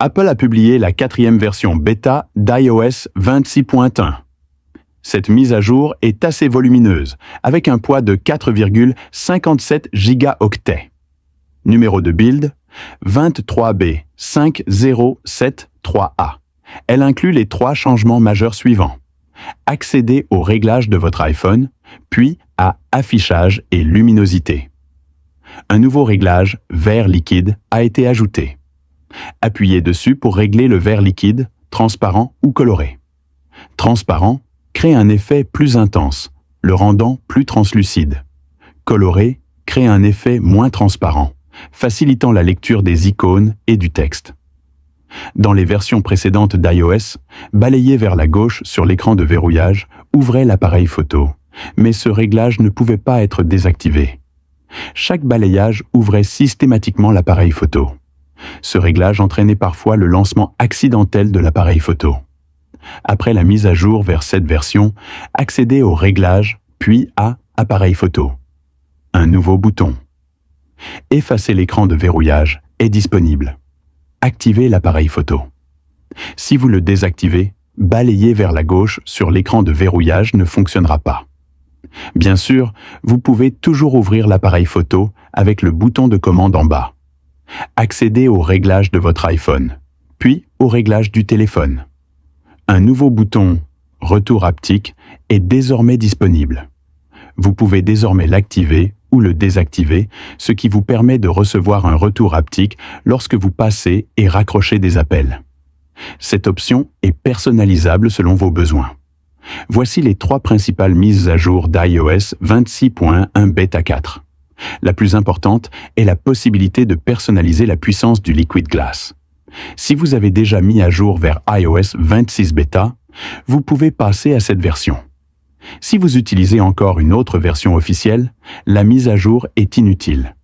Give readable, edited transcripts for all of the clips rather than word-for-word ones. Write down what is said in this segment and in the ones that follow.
Apple a publié la 4e version bêta d'iOS 26.1. Cette mise à jour est assez volumineuse, avec un poids de 4,57 gigaoctets. Numéro de build 23B5073A. Elle inclut les 3 changements majeurs suivants. Accéder aux réglages de votre iPhone, puis à Affichage et luminosité. Un nouveau réglage vert liquide a été ajouté. Appuyez dessus pour régler le vert liquide, transparent ou coloré. Transparent crée un effet plus intense, le rendant plus translucide. Coloré crée un effet moins transparent, facilitant la lecture des icônes et du texte. Dans les versions précédentes d'iOS, balayer vers la gauche sur l'écran de verrouillage ouvrait l'appareil photo, mais ce réglage ne pouvait pas être désactivé. Chaque balayage ouvrait systématiquement l'appareil photo. Ce réglage entraînait parfois le lancement accidentel de l'appareil photo. Après la mise à jour vers cette version, accédez au réglage, puis à Appareil photo. Un nouveau bouton. Effacer l'écran de verrouillage est disponible. Activez l'appareil photo. Si vous le désactivez, balayer vers la gauche sur l'écran de verrouillage ne fonctionnera pas. Bien sûr, vous pouvez toujours ouvrir l'appareil photo avec le bouton de commande en bas. Accédez au réglage de votre iPhone, puis au réglage du téléphone. Un nouveau bouton « Retour haptique » est désormais disponible. Vous pouvez désormais l'activer ou le désactiver, ce qui vous permet de recevoir un retour haptique lorsque vous passez et raccrochez des appels. Cette option est personnalisable selon vos besoins. Voici les 3 principales mises à jour d'iOS 26.1 Beta 4. La plus importante est la possibilité de personnaliser la puissance du Liquid Glass. Si vous avez déjà mis à jour vers iOS 26 Beta, vous pouvez passer à cette version. Si vous utilisez encore une autre version officielle, la mise à jour est inutile.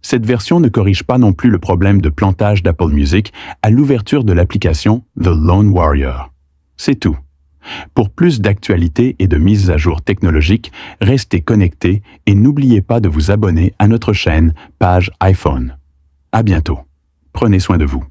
Cette version ne corrige pas non plus le problème de plantage d'Apple Music à l'ouverture de l'application The Lone Warrior. C'est tout. Pour plus d'actualités et de mises à jour technologiques, restez connectés et n'oubliez pas de vous abonner à notre chaîne Page iPhone. À bientôt. Prenez soin de vous.